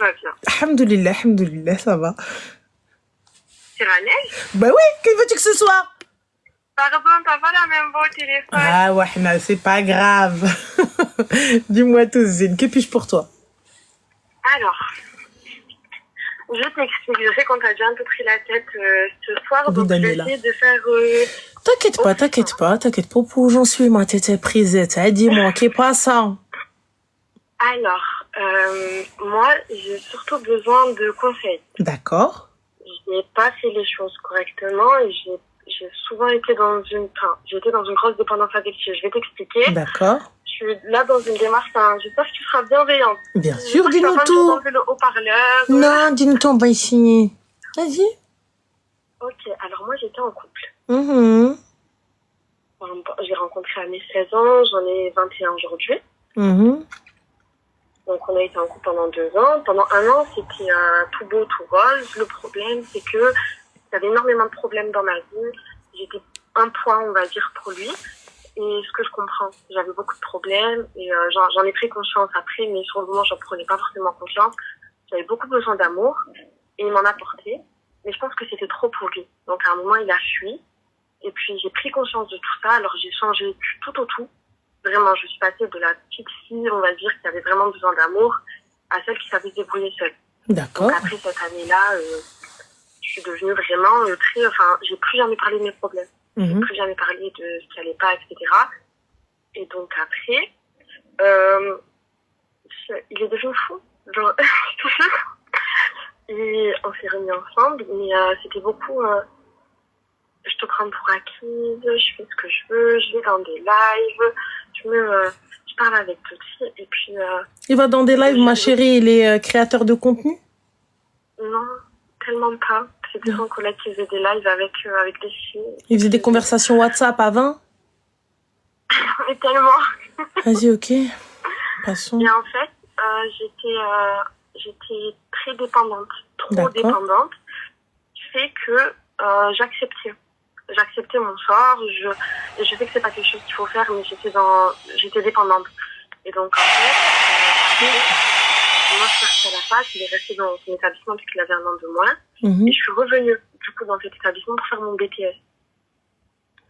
va bien. Alhamdoulilah, ça va. C'est Ranel? Bah oui, que veux-tu que ce soit? Pardon, t'as pas la même voix au téléphone. Ah ouais, non, c'est pas grave. Dis-moi tout, Zine, que puis-je pour toi? Alors, je t'explique. Je sais qu'on t'a déjà un peu pris la tête ce soir, Oui, donc Daniela. je vais essayer de faire... T'inquiète pas, pour où j'en suis, moi, t'étais prise, dis-moi, qu'est pas ça? Alors, moi, j'ai surtout besoin de conseils. D'accord. Je n'ai pas fait les choses correctement et j'ai souvent été dans une... Enfin, j'étais dans une grosse dépendance affective. Je vais t'expliquer. D'accord. Je suis là dans une démarche, j'espère que tu seras bienveillante. Bien sûr, dis-nous tout. dis-nous tout. Je vais le haut-parleur. Non, dis-nous tout, on va ici. Vas-y. Ok, alors moi j'étais en couple. Mhm. J'ai rencontré à mes 16 ans, j'en ai 21 aujourd'hui. Mhm. Donc on a été en couple pendant 2 ans. Pendant 1 an, c'était tout beau, tout rose. Le problème, c'est que j'avais énormément de problèmes dans ma vie. J'étais un poids, on va dire, pour lui. Et ce que je comprends, j'avais beaucoup de problèmes et j'en ai pris conscience après, mais sur le moment, j'en prenais pas forcément conscience. J'avais beaucoup besoin d'amour et il m'en apportait, mais je pense que c'était trop pour lui. Donc à un moment, il a fui et puis j'ai pris conscience de tout ça. Alors j'ai changé du tout au tout. Vraiment, je suis passée de la petite fille, on va dire, qui avait vraiment besoin d'amour à celle qui savait se débrouiller seule. D'accord. Donc après cette année-là, je suis devenue vraiment très... Enfin, j'ai plus jamais parlé de mes problèmes. J'ai plus jamais parlé de ce qui allait pas, etc. Et donc après, il est devenu fou. Genre, tout ça. Et on s'est remis ensemble, mais c'était beaucoup... je te prends pour acquise, je fais ce que je veux, je vais dans des lives, je parle avec Petit, et puis... il va dans des lives, ma chérie, il est créateur de contenu? Non, tellement pas. C'était son collègue qui faisait des lives avec des filles. Il faisait des conversations WhatsApp à 20? Mais tellement. Vas-y, ok. Passons. Et en fait, j'étais très dépendante, trop dépendante, qui fait que j'acceptais. J'acceptais mon sort, je sais que c'est pas quelque chose qu'il faut faire, mais j'étais dépendante. Et donc, en fait, moi, je suis partie à la fac, il est resté dans son établissement puisqu'il avait 1 an de moins. Et je suis revenue, du coup, dans cet établissement pour faire mon BTS.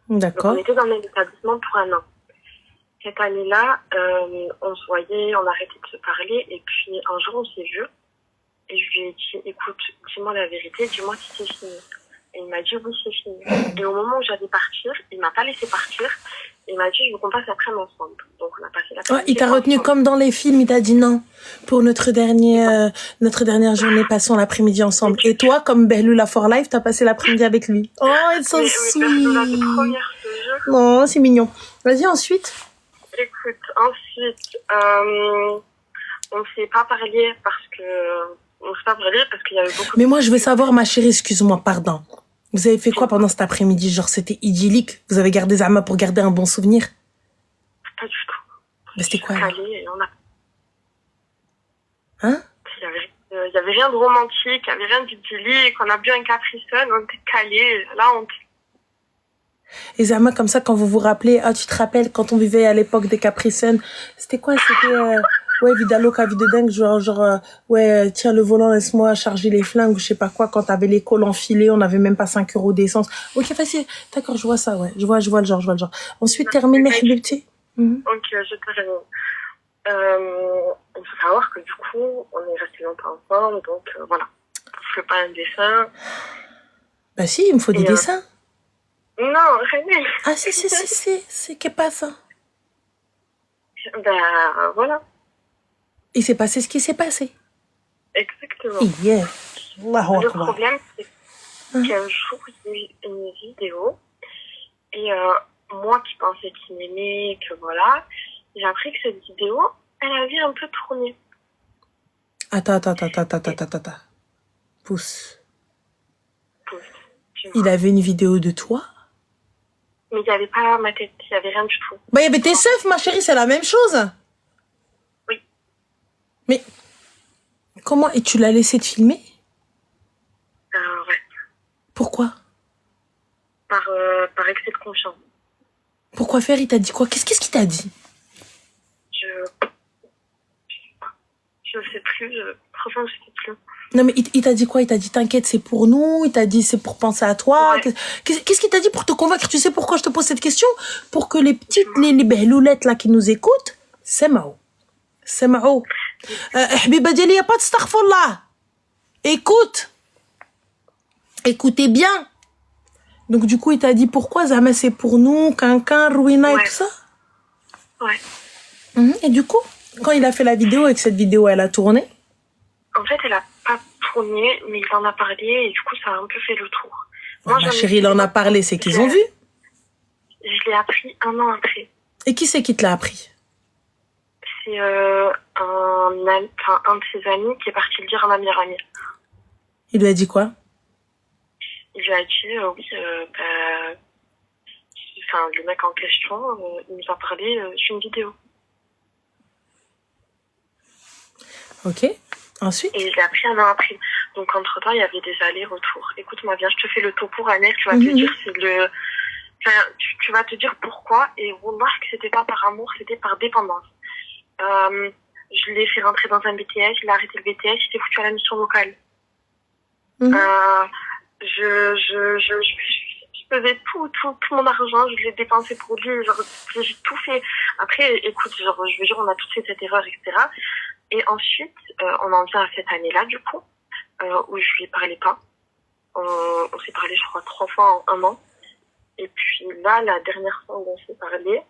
D'accord. Donc, on était dans le même établissement pour 1 an. Cette année-là, on se voyait, on arrêtait de se parler, et puis un jour, on s'est vus. Et je lui ai dit, écoute, dis-moi la vérité, dis-moi si c'est fini. Et il m'a dit, oui, c'est fini. Et au moment où j'allais partir, il m'a pas laissé partir. Il m'a dit, je veux qu'on passe l'après-midi ensemble. Donc, on a passé l'après-midi. Il t'a retenu ensemble. Comme dans les films, il t'a dit non. Pour notre dernière journée, passons l'après-midi ensemble. Et toi, comme Behlula for Life, t'as passé l'après-midi avec lui. Oh, it's so sweet. Non, c'est mignon. Vas-y, ensuite. Écoute, ensuite, on s'est pas parlé parce qu'il y avait beaucoup de... Mais moi, je veux savoir, ma chérie, excuse-moi, pardon. Vous avez fait quoi pendant cet après-midi? Genre, c'était idyllique? Vous avez gardé Zama pour garder un bon souvenir? Pas du tout. Mais c'était quoi, là? Et on a... Hein? Il y avait rien de romantique, il y avait rien d'idyllique. On a bu un Capri Sun, on était calés. Là, Et Zama, comme ça, quand vous vous rappelez, tu te rappelles quand on vivait à l'époque des Capri Sun, c'était quoi? C'était, ouais, vida loca, vie de dingue, ouais, tiens le volant, laisse-moi charger les flingues, ou je sais pas quoi, quand t'avais les cols enfilés, on avait même pas 5 € d'essence. Ok, facile. D'accord, je vois ça, ouais. Je vois le genre. Ensuite, termine mes habitudes. Ok, je termine. Il faut savoir que du coup, on est resté longtemps ensemble, donc voilà. Je fais pas un dessin. Bah si, il me faut des dessins. Non, René. Ah si, c'est qu'est pas ça. Ben voilà. Il s'est passé ce qui s'est passé. Exactement. Yeah. Le problème, c'est qu'un jour, il y a eu une vidéo et moi qui pensais qu'il m'aimait, que voilà, j'ai appris que cette vidéo, elle avait un peu tourné. Attends. Pousse. Il avait une vidéo de toi? Mais il n'y avait pas ma tête, il n'y avait rien du tout. Bah, il y avait tes seufs, ma chérie, c'est la même chose. Oui. Mais, comment? Et tu l'as laissé te filmer? Ouais. Pourquoi? Par excès de confiance. Pourquoi faire? Il t'a dit quoi? Qu'est-ce qu'il t'a dit? Je sais plus. Franchement, je sais plus. Non, mais il t'a dit quoi? Il t'a dit, t'inquiète, c'est pour nous. Il t'a dit, c'est pour penser à toi. Ouais. Qu'est-ce qu'il t'a dit pour te convaincre? Tu sais pourquoi je te pose cette question? Pour que les petites, les behloulettes, là, qui nous écoutent, c'est Mao. C'est Mao. Habiba Diali, y a pas de astaghfirullah. Écoute. Écoutez bien. Donc, du coup, il t'a dit pourquoi Zama, c'est pour nous, Quinquin, Ruina et Ouais. tout ça? Ouais. Et du coup, quand il a fait la vidéo et que cette vidéo, elle a tourné, En fait, elle a pas tourné, mais il en a parlé et du coup, ça a un peu fait le tour. ma chérie, il en a parlé, c'est qu'ils ont vu. Je l'ai appris 1 an après. Et qui c'est qui te l'a appris? C'est un de ses amis qui est parti le dire à ma meilleure amie. Il lui a dit quoi? Il lui a dit, oui, enfin, le mec en question, il nous a parlé sur une vidéo. Ok. Ensuite? Et je l'ai appris 1 an après. Donc, entre-temps, il y avait des allers-retours. Écoute-moi bien, je te fais le topo, Annette, tu vas te dire, c'est le... Enfin, tu vas te dire pourquoi, et remarque que c'était pas par amour, c'était par dépendance. Je l'ai fait rentrer dans un BTS, il a arrêté le BTS, il s'est foutu à la mission locale. Je faisais tout mon argent, je l'ai dépensé pour lui, genre, j'ai tout fait. Après, écoute, genre, je veux dire, on a tous fait cette erreur, etc. Et ensuite, on en vient à cette année-là, du coup, où je lui parlais pas. On s'est parlé, je crois, 3 fois en 1 an. Et puis là, la dernière fois où on s'est parlé,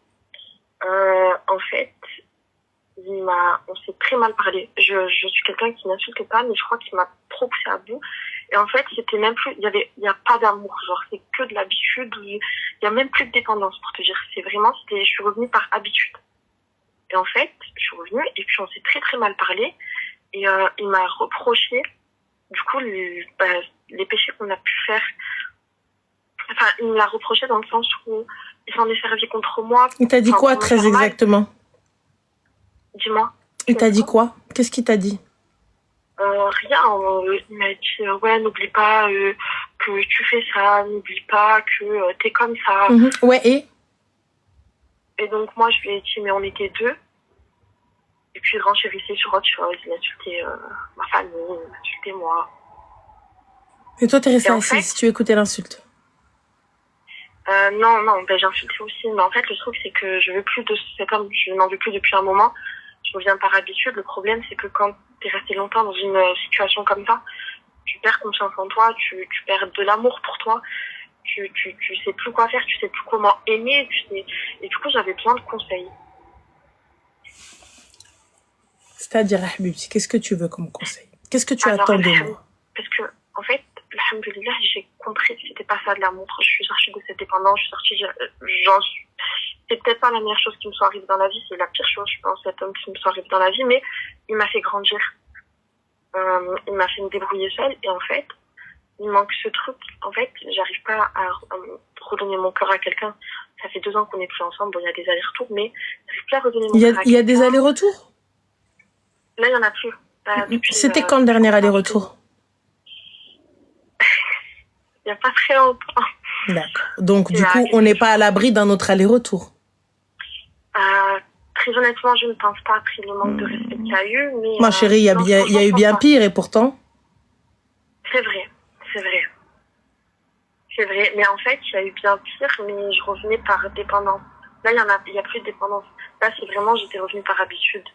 en fait, on s'est très mal parlé. Je suis quelqu'un qui n'insulte pas, mais je crois qu'il m'a trop poussé à bout. Et en fait, c'était même plus, il y a pas d'amour, genre, c'est que de l'habitude, il y a même plus de dépendance, pour te dire. C'est vraiment, je suis revenue par habitude. Et en fait, je suis revenue, et puis on s'est très très mal parlé, et il m'a reproché, du coup, les péchés qu'on a pu faire. Enfin, il me l'a reproché dans le sens où il s'en est servi contre moi. Il t'a dit quoi, très exactement? Dis-moi. Il t'a dit quoi? Qu'est-ce qu'il t'a dit? Rien. Il m'a dit, ouais, n'oublie pas que tu fais ça, n'oublie pas que t'es comme ça. Ouais, et? Et donc, moi, je lui ai dit, mais on était 2. Et puis, il renchérissait sur autre chose. Il insultait ma famille, il insultait moi. Et toi, t'es restée assise, tu écoutais l'insulte? Non, j'insultais aussi. Mais en fait, le truc, c'est que je veux plus de cet homme. Je n'en veux plus depuis un moment. Je reviens par habitude. Le problème, c'est que quand t'es resté longtemps dans une situation comme ça, tu perds confiance en toi, tu perds de l'amour pour toi. Tu sais plus quoi faire, tu sais plus comment aimer. Et du coup, j'avais besoin de conseils. C'est-à-dire, Habibti, qu'est-ce que tu veux comme conseil? Qu'est-ce que tu attends de moi? Parce que, en fait, alhamdoulilah, j'ai compris que c'était pas ça de l'amour. Je suis sortie de cette dépendance, c'est peut-être pas la meilleure chose qui me soit arrivée dans la vie, c'est la pire chose, je pense, cet homme qui me soit arrivé dans la vie, mais il m'a fait grandir. Il m'a fait me débrouiller seule, et en fait, il manque ce truc. En fait, j'arrive pas à redonner mon cœur à quelqu'un. Ça fait 2 ans qu'on est plus ensemble, bon, il y a des allers-retours, mais j'arrive plus à redonner mon cœur à quelqu'un. Il y a des allers-retours? Là, il y en a plus. C'était quand le dernier aller-retour? Il n'y a pas très longtemps. D'accord. Donc, du coup, on n'est pas à l'abri d'un autre aller-retour. Très honnêtement, je ne pense pas, après le manque de respect qu'il y a eu. Mais, ma chérie, il y a eu bien pire, et pourtant. C'est vrai. Mais en fait, il y a eu bien pire, mais je revenais par dépendance. Là, il y a plus de dépendance. Là, c'est vraiment, j'étais revenue par habitude.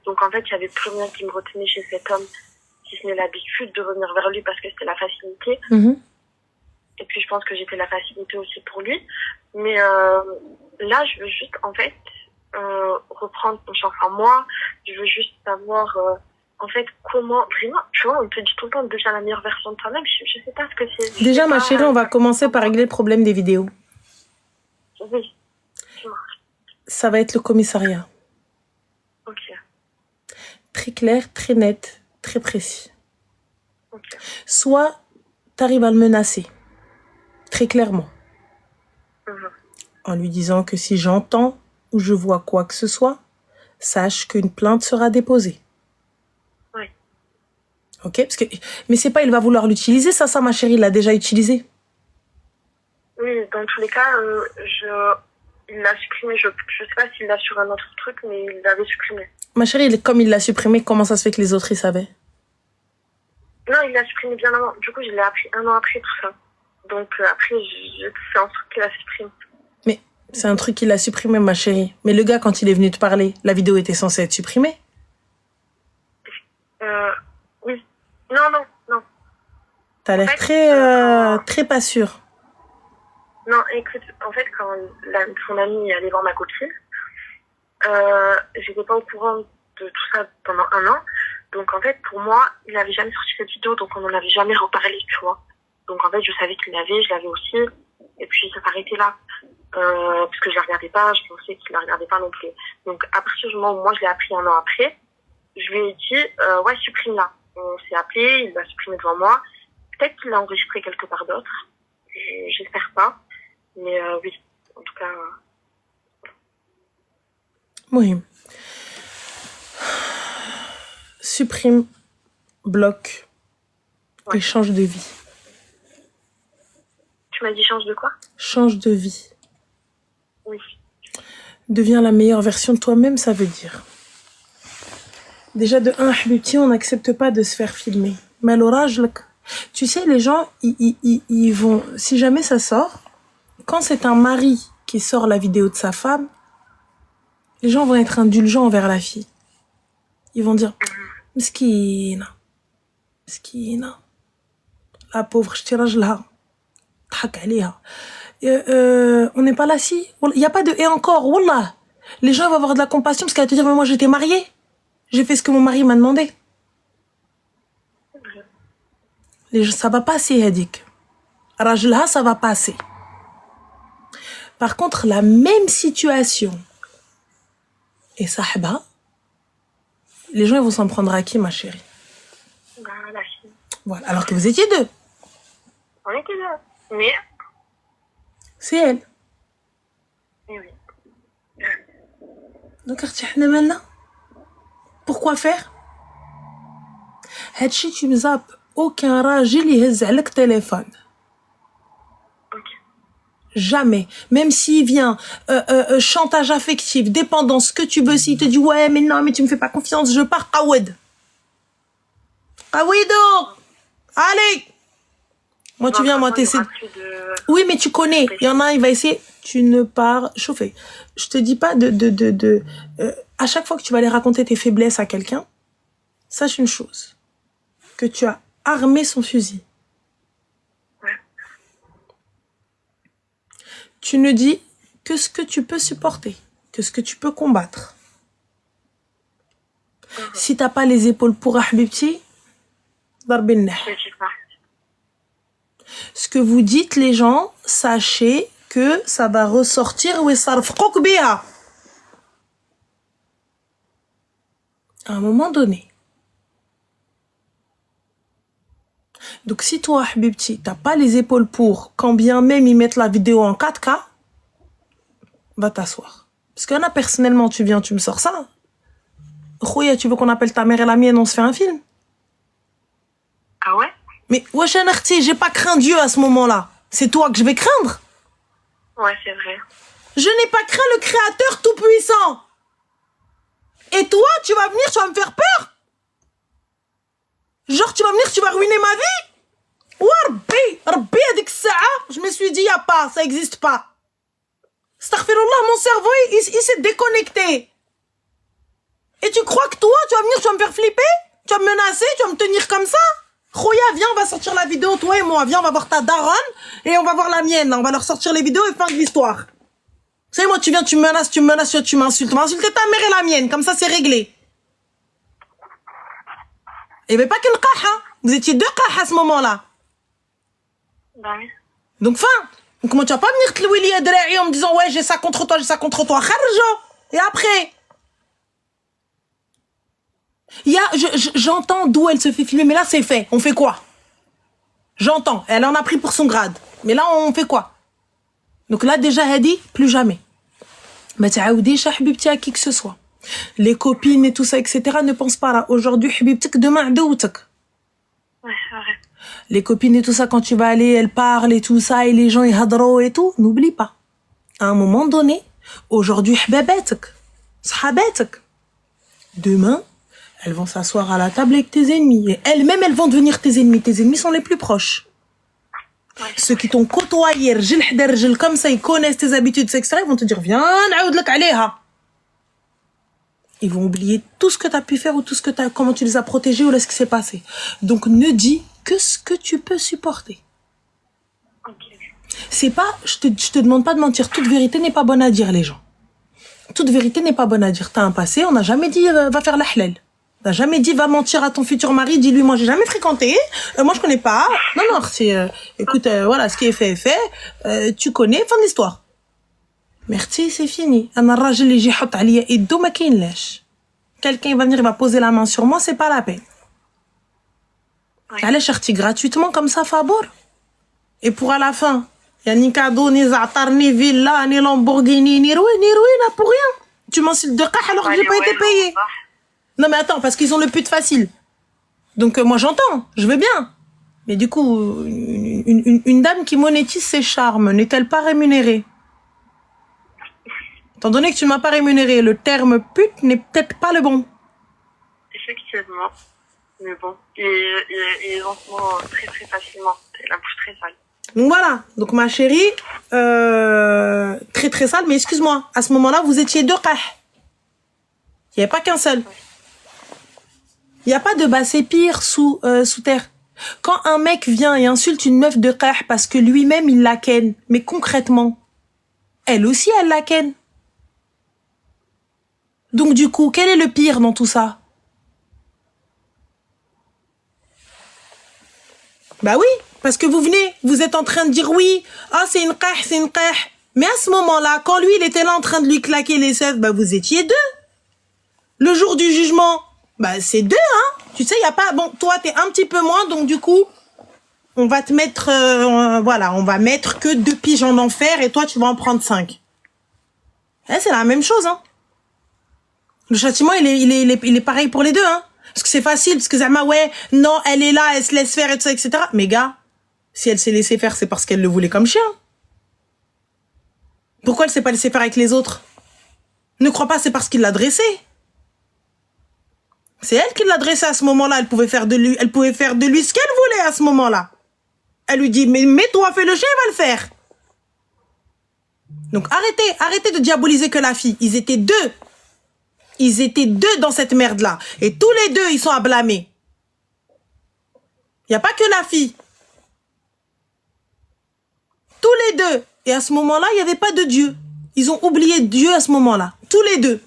Donc, en fait, il n'y avait plus rien qui me retenait chez cet homme, si ce n'est l'habitude de revenir vers lui parce que c'était la facilité. Et puis, je pense que j'étais la facilité aussi pour lui. Mais là, je veux juste, en fait, reprendre confiance en moi. Je veux juste savoir, en fait, comment... Vraiment, tu vois, on te dit tout le temps déjà la meilleure version de toi-même. Je sais pas ce que c'est. Déjà, ma chérie, on va commencer par régler le problème des vidéos. Oui. Ça va être le commissariat. Ok. Très clair, très net, très précis. Ok. Soit t'arrives à le menacer, très clairement, en lui disant que si j'entends ou je vois quoi que ce soit, sache qu'une plainte sera déposée. Oui. Ok, mais c'est pas il va vouloir l'utiliser, ça ma chérie, il l'a déjà utilisé. Oui, dans tous les cas, il l'a supprimé. Je sais pas s'il l'a sur un autre truc, mais il l'avait supprimé. Ma chérie, comme il l'a supprimé, comment ça se fait que les autres, ils savaient? Non, il l'a supprimé bien avant. Du coup, je l'ai appris un an après tout ça. Donc après, c'est un truc qu'il a supprimé. Mais c'est un truc qu'il a supprimé, ma chérie. Mais le gars, quand il est venu te parler, la vidéo était censée être supprimée. Oui. Non, non, non. T'as l'air très pas sûre. Non, écoute, en fait, quand son ami est allé voir ma copine, j'étais pas au courant de tout ça pendant un an. Donc en fait, pour moi, il avait jamais sorti cette vidéo, donc on n'en avait jamais reparlé, tu vois. Donc en fait, je savais qu'il l'avait, je l'avais aussi. Et puis ça s'arrêtait là. Parce que je la regardais pas, je pensais qu'il la regardait pas non plus. Donc à partir du moment où moi je l'ai appris un an après, je lui ai dit, ouais, supprime-la. On s'est appelé, il l'a supprimé devant moi. Peut-être qu'il l'a enregistré quelque part d'autre. J'espère pas. Mais oui, en tout cas... Oui. Supprime, bloque et change de vie. Tu m'as dit change de quoi? Change de vie. Oui. Deviens la meilleure version de toi-même, ça veut dire. Déjà, de un, Habibti, on n'accepte pas de se faire filmer. Mais l'orage, tu sais, les gens, ils vont... Si jamais ça sort, quand c'est un mari qui sort la vidéo de sa femme, les gens vont être indulgents envers la fille. Ils vont dire, Miskina, Miskina, la pauvre, je tire là. On n'est pas là si. Il n'y a pas de et encore, wallah. Les gens vont avoir de la compassion parce qu'elle va te dire, mais moi j'étais mariée. J'ai fait ce que mon mari m'a demandé. Ça va passer, Hadik. Rajla, ça va passer. Par contre, la même situation et Sahba, les gens ils vont s'en prendre à qui, ma chérie? La fille. Voilà, alors que vous étiez deux. On était deux. Mais... C'est elle. Et oui. Donc, maintenant, pourquoi faire? Hadchi, tu me zappes. Aucun rajil yhez عليك téléphone. Jamais. Même s'il vient, chantage affectif, dépendance, ce que tu veux, s'il te dit, ouais, mais non, mais tu me fais pas confiance, je pars, Qawed. Qawido! Allez! Moi, tu viens, moi, t'essaies. Oui, mais tu connais. Il y en a, il va essayer. Tu ne pars chauffer. Je te dis pas à chaque fois que tu vas aller raconter tes faiblesses à quelqu'un, sache une chose. Que tu as armé son fusil. Tu ne dis que ce que tu peux supporter, que ce que tu peux combattre. Si t'as pas les épaules pour Habibti, darbin. Ce que vous dites, les gens, sachez que ça va ressortir ou sarfqouk biha. À un moment donné. Donc si toi, Habibti, t'as pas les épaules pour, quand bien même ils mettent la vidéo en 4K, va t'asseoir. Parce que là, personnellement, tu viens, tu me sors ça. Khouya, tu veux qu'on appelle ta mère et la mienne, on se fait un film? Ah ouais? Mais wesh, j'ai pas craint Dieu à ce moment-là. C'est toi que je vais craindre. Ouais, c'est vrai. Je n'ai pas craint le Créateur tout-puissant. Et toi, tu vas venir, tu vas me faire peur? Genre, tu vas venir, tu vas ruiner ma vie? Rabbi, adik sa'a, je me suis dit, y a pas, ça existe pas. Astaghfirullah, mon cerveau, il s'est déconnecté. Et tu crois que toi, tu vas venir, tu vas me faire flipper? Tu vas me menacer, tu vas me tenir comme ça? Khoya, viens, on va sortir la vidéo, toi et moi. Viens, on va voir ta daronne et on va voir la mienne. On va leur sortir les vidéos et fin de l'histoire. C'est moi, tu viens, tu me menaces, tu m'insultes. On va insulter ta mère et la mienne, comme ça c'est réglé. Et mais pas qu'une qaha. Vous étiez deux qaha à ce moment-là. Bah oui. Donc fin. Donc comment tu vas pas venir te louer les en me disant ouais j'ai ça contre toi. Kharjo. Et après. J'entends d'où elle se fait filmer, mais là c'est fait. On fait quoi? J'entends. Elle en a pris pour son grade. Mais là on fait quoi? Donc là déjà Hadi, plus jamais. Mais tu as déjà Habibti à qui que ce soit. Les copines et tout ça, etc. ne pensent pas là. Aujourd'hui, Habibtik, demain, Doutak. Ouais, c'est vrai. Les copines et tout ça, quand tu vas aller, elles parlent et tout ça, et les gens, ils hadro et tout. N'oublie pas. À un moment donné, aujourd'hui, Hababatak. Sahabatak. Demain, elles vont s'asseoir à la table avec tes ennemis. Et elles-mêmes, elles vont devenir tes ennemis. Tes ennemis sont les plus proches. Ouais. Ceux qui t'ont côtoyé, comme ça, ils connaissent tes habitudes, etc. Ils vont te dire, viens, naoudlak alayha. Ils vont oublier tout ce que tu as pu faire ou comment tu les as protégés ou là, ce qui s'est passé. Donc, ne dis que ce que tu peux supporter. Ok. C'est pas, je te demande pas de mentir. Toute vérité n'est pas bonne à dire, les gens. Toute vérité n'est pas bonne à dire. T'as un passé, on n'a jamais dit, va faire la halal. On n'a jamais dit, va mentir à ton futur mari, dis-lui, moi, j'ai jamais fréquenté, moi, je connais pas. Non, c'est, écoute, voilà, ce qui est fait est fait, tu connais, fin de l'histoire. Merci, c'est fini. Quelqu'un va venir, il va poser la main sur moi, c'est pas la peine. Allez, chercher gratuitement comme ça, Fabour. Et pour à la fin, il y a ni cadeau, ni zatar, ni villa, ni Lamborghini, ni ruina pour rien. Tu m'insultes de qah alors que j'ai pas été payé. Non mais attends, parce qu'ils ont le pute facile. Donc moi j'entends, je veux bien. Mais du coup, une dame qui monétise ses charmes, n'est-elle pas rémunérée? Étant donné que tu ne m'as pas rémunéré, le terme pute n'est peut-être pas le bon. Effectivement. Mais bon, ils en font très très facilement. La bouche très sale. Donc voilà. Donc ma chérie, très très sale, mais excuse-moi, à ce moment-là, vous étiez deux qah. Il n'y avait pas qu'un seul. Il n'y a pas de bassé pire sous terre. Quand un mec vient et insulte une meuf de qah parce que lui-même il la ken, mais concrètement, elle aussi elle la ken. Donc du coup, quel est le pire dans tout ça? Bah oui, parce que vous venez, vous êtes en train de dire oui, ah c'est une qah, c'est une qah. Mais à ce moment-là, quand lui il était là en train de lui claquer les seufs, bah vous étiez deux. Le jour du jugement, bah c'est deux, hein. Tu sais, il y a pas, bon, toi t'es un petit peu moins, donc du coup, on va te mettre, voilà, on va mettre que 2 piges en enfer et toi tu vas en prendre 5. C'est la même chose, hein. Le châtiment, il est pareil pour les deux, hein. Parce que c'est facile, parce que Zama, ouais, non, elle est là, elle se laisse faire et tout ça, etc. Mais gars, si elle s'est laissée faire, c'est parce qu'elle le voulait comme chien. Pourquoi elle s'est pas laissée faire avec les autres? Ne crois pas, c'est parce qu'il l'a dressée. C'est elle qui l'a dressé à ce moment-là. Elle pouvait faire de lui ce qu'elle voulait à ce moment-là. Elle lui dit, mais toi, fais le chien, il va le faire. Donc arrêtez de diaboliser que la fille. Ils étaient deux. Ils étaient deux dans cette merde-là. Et tous les deux, ils sont à blâmer. Il n'y a pas que la fille. Tous les deux. Et à ce moment-là, il n'y avait pas de Dieu. Ils ont oublié Dieu à ce moment-là. Tous les deux.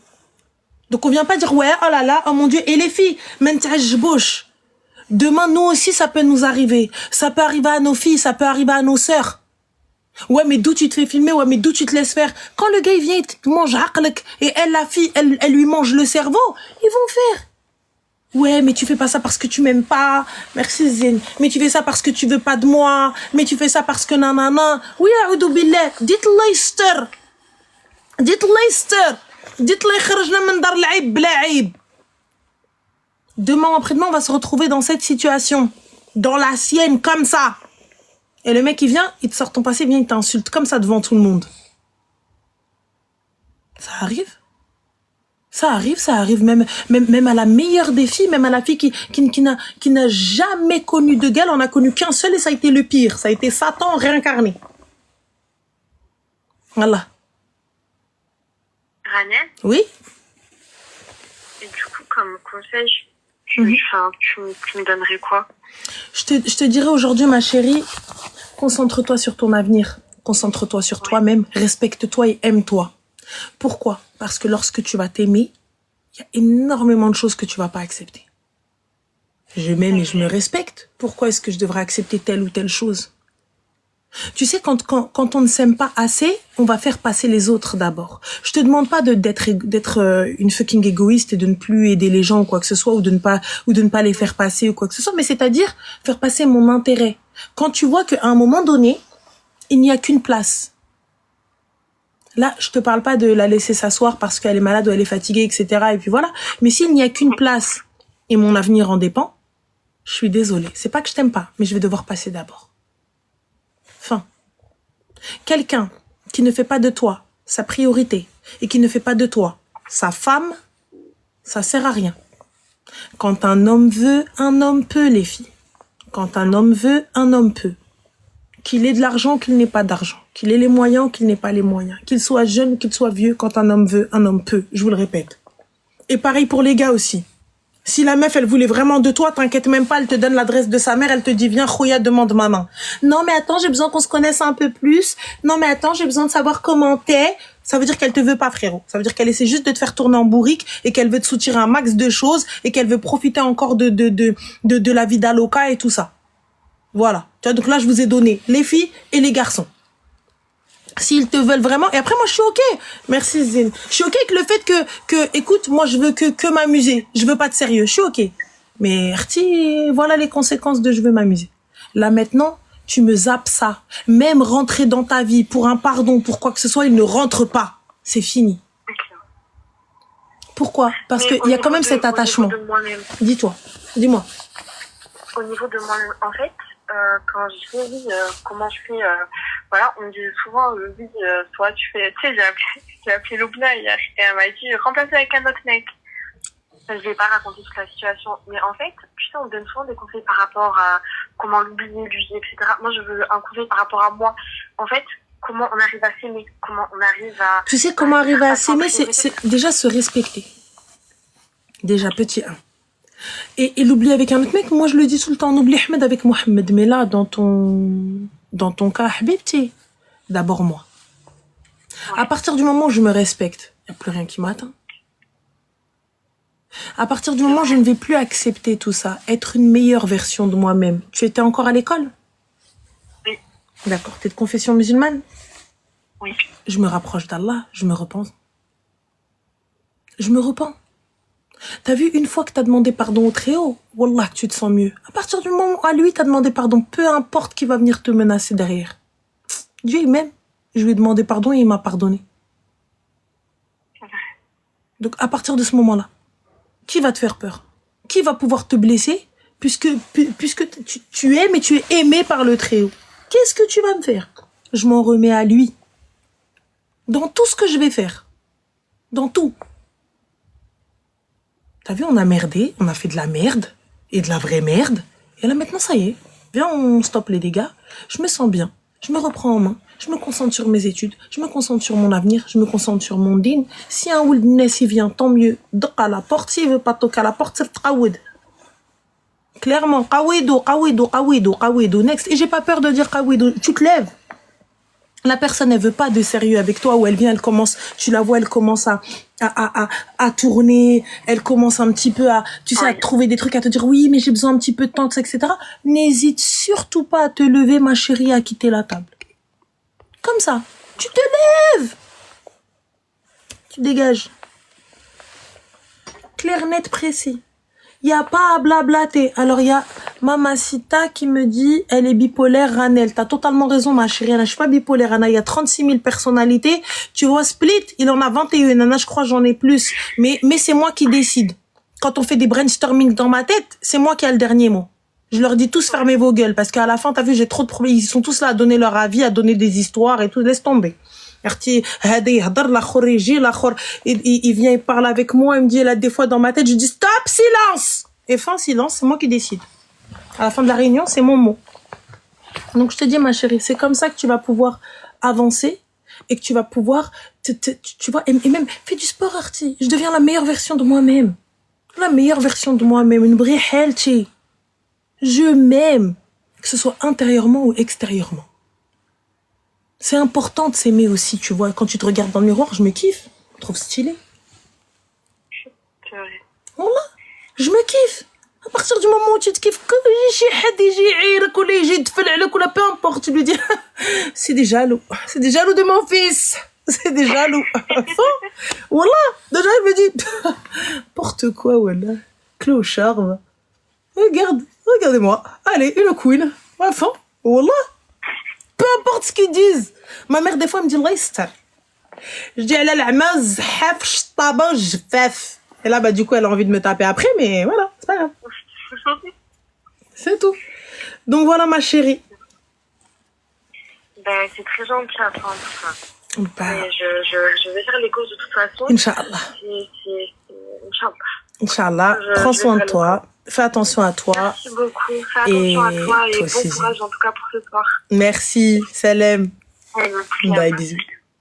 Donc on vient pas dire, ouais, oh là là, oh mon Dieu. Et les filles, bouche. Demain, nous aussi, ça peut nous arriver. Ça peut arriver à nos filles, ça peut arriver à nos sœurs. Ouais, mais d'où tu te fais filmer? Ouais, mais d'où tu te laisses faire? Quand le gars, il vient, il te mange aqlak, et elle, la fille, elle lui mange le cerveau, ils vont faire. Ouais, mais tu fais pas ça parce que tu m'aimes pas. Merci Zen. Mais tu fais ça parce que tu veux pas de moi. Mais tu fais ça parce que nanana. Oui, a'oudou billah. Dites-le ister. Dites-le ister. Dites-le kharajna min dar l'ayb bla ayb. Demain, après-demain, on va se retrouver dans cette situation. Dans la sienne, comme ça. Et le mec, il vient, il te sort ton passé, il vient, il t'insulte comme ça devant tout le monde. Ça arrive. Ça arrive même à la meilleure des filles, même à la fille qui n'a jamais connu de gars, on n'a connu qu'un seul et ça a été le pire. Ça a été Satan réincarné. Voilà. Ranel? Oui? Et du coup, comme conseil, tu me donnerais quoi? Je te dirais aujourd'hui, ma chérie, concentre-toi sur ton avenir. Concentre-toi sur toi-même. Respecte-toi et aime-toi. Pourquoi? Parce que lorsque tu vas t'aimer, il y a énormément de choses que tu vas pas accepter. Je m'aime et je me respecte. Pourquoi est-ce que je devrais accepter telle ou telle chose? Tu sais, quand on ne s'aime pas assez, on va faire passer les autres d'abord. Je te demande pas d'être une fucking égoïste et de ne plus aider les gens ou quoi que ce soit, ou de ne pas les faire passer ou quoi que ce soit, mais c'est-à-dire faire passer mon intérêt. Quand tu vois qu'à un moment donné, il n'y a qu'une place. Là, je te parle pas de la laisser s'asseoir parce qu'elle est malade ou elle est fatiguée, etc. Et puis voilà. Mais s'il n'y a qu'une place et mon avenir en dépend, je suis désolée. C'est pas que je t'aime pas, mais je vais devoir passer d'abord. Fin. Quelqu'un qui ne fait pas de toi sa priorité et qui ne fait pas de toi sa femme, ça sert à rien. Quand un homme veut, un homme peut, les filles. Quand un homme veut, un homme peut. Qu'il ait de l'argent, qu'il n'ait pas d'argent. Qu'il ait les moyens, qu'il n'ait pas les moyens. Qu'il soit jeune, qu'il soit vieux. Quand un homme veut, un homme peut. Je vous le répète. Et pareil pour les gars aussi. Si la meuf, elle voulait vraiment de toi, t'inquiète même pas, elle te donne l'adresse de sa mère, elle te dit, viens, Khouya, demande ma main. Non, mais attends, j'ai besoin qu'on se connaisse un peu plus. Non, mais attends, j'ai besoin de savoir comment t'es. Ça veut dire qu'elle te veut pas, frérot. Ça veut dire qu'elle essaie juste de te faire tourner en bourrique et qu'elle veut te soutirer un max de choses et qu'elle veut profiter encore de la vie d'Aloca et tout ça. Voilà. Tu vois, donc là, je vous ai donné les filles et les garçons. S'ils te veulent vraiment. Et après, moi, je suis OK. Merci, Zine. Je suis OK avec le fait écoute, moi, je veux que m'amuser. Je veux pas de sérieux. Je suis OK. Mais, voilà les conséquences de je veux m'amuser. Là, maintenant, tu me zappes ça. Même rentrer dans ta vie pour un pardon, pour quoi que ce soit, il ne rentre pas. C'est fini. Pourquoi? Parce qu'il y a quand même cet attachement. Au niveau de moi-même. Dis-moi. Au niveau de moi-même, en fait, quand je dis comment je fais, voilà, on me dit souvent, toi tu fais, tu sais, j'ai appelé Loubna hier et elle m'a dit, remplace avec un autre mec. Je vais pas raconter toute la situation, mais en fait, putain, on me donne souvent des conseils par rapport à comment l'oublier, lui, etc. Moi, je veux un conseil par rapport à moi. En fait, comment on arrive à s'aimer, comment on arrive à... Tu sais comment arriver à s'aimer, c'est déjà se respecter. Déjà, petit 1. Et l'oublier avec un autre mec, moi je le dis tout le temps, on oublie Ahmed avec Mohamed. Mais là, dans ton cas, Habibti, d'abord moi. Ouais. À partir du moment où je me respecte, il n'y a plus rien qui m'atteint. À partir du moment où je ne vais plus accepter tout ça, être une meilleure version de moi-même. Tu étais encore à l'école? Oui. D'accord. Tu es de confession musulmane? Oui. Je me rapproche d'Allah, je me repens. Je me repens. T'as vu, une fois que t'as demandé pardon au Très-Haut, wallah, que tu te sens mieux. À partir du moment où à lui t'as demandé pardon, peu importe qui va venir te menacer derrière. Dieu il m'aime. Je lui ai demandé pardon et il m'a pardonné. Donc à partir de ce moment-là, qui va te faire peur? Qui va pouvoir te blesser puisque tu aimes et tu es aimé par le Très-Haut? Qu'est-ce que tu vas me faire? Je m'en remets à lui. Dans tout ce que je vais faire. Dans tout. T'as vu, on a merdé, on a fait de la merde, et de la vraie merde, et là maintenant ça y est, viens on stoppe les dégâts, je me sens bien, je me reprends en main, je me concentre sur mes études, je me concentre sur mon avenir, je me concentre sur mon din. Si un wildness il vient, tant mieux, doc à la porte, s'il veut pas toquer à la porte, c'est tawid. Clairement, qawido, next, et j'ai pas peur de dire qawido, tu te lèves. La personne, elle veut pas de sérieux avec toi, où elle vient, elle commence, tu la vois, elle commence à tourner, elle commence un petit peu à trouver des trucs, à te dire oui, mais j'ai besoin un petit peu de temps, etc. N'hésite surtout pas à te lever, ma chérie, à quitter la table. Comme ça. Tu te lèves. Tu dégages. Clair, net, précis. Il n'y a pas à blablater. Alors, il y a Mamacita qui me dit, elle est bipolaire, Ranel. T'as totalement raison, ma chérie. Je suis pas bipolaire, Anna. Il y a 36 000 personnalités. Tu vois, Split, il en a 21. Anna, je crois, j'en ai plus. Mais c'est moi qui décide. Quand on fait des brainstorming dans ma tête, c'est moi qui ai le dernier mot. Je leur dis tous fermez vos gueules. Parce qu'à la fin, t'as vu, j'ai trop de problèmes. Ils sont tous là à donner leur avis, à donner des histoires et tout. Laisse tomber. Il vient, il parle avec moi, il me dit là des fois dans ma tête, je dis stop, silence. Et fin silence, c'est moi qui décide. À la fin de la réunion, c'est mon mot. Donc je te dis ma chérie, c'est comme ça que tu vas pouvoir avancer et que tu vas pouvoir, tu vois, et même fais du sport, Arti. Je deviens la meilleure version de moi-même, la meilleure version de moi-même, une vraie healthy. Je m'aime, que ce soit intérieurement ou extérieurement. C'est important de s'aimer aussi, tu vois. Quand tu te regardes dans le miroir, je me kiffe. Je me trouve stylé. Voilà. Je me kiffe. À partir du moment où tu te kiffes, peu importe, tu lui dis, c'est des jaloux. C'est des jaloux de mon fils. C'est des jaloux. Voilà. Déjà, il me dit, n'importe quoi, voilà. Clochard. Regardez-moi. Allez, une queen. Enfin, voilà. Peu importe ce qu'ils disent. Ma mère, des fois, elle me dit, Allah yastar. Je dis, elle a la main, zhaf, shtaba, jfaf. Et là, bah, du coup, elle a envie de me taper après, mais voilà, c'est pas grave. C'est tout. Donc voilà, ma chérie. Ben, c'est très gentil à toi, en tout cas. Bah, je vais faire les causes de toute façon. Inch'Allah. Inch'Allah. Inch'Allah, prends Je vais soin de pas le toi. Fais attention à toi. Merci beaucoup. Fais Et attention à toi et toi bon aussi. courage en tout cas pour ce soir. Merci. Salam. Allez, Bye, bisous.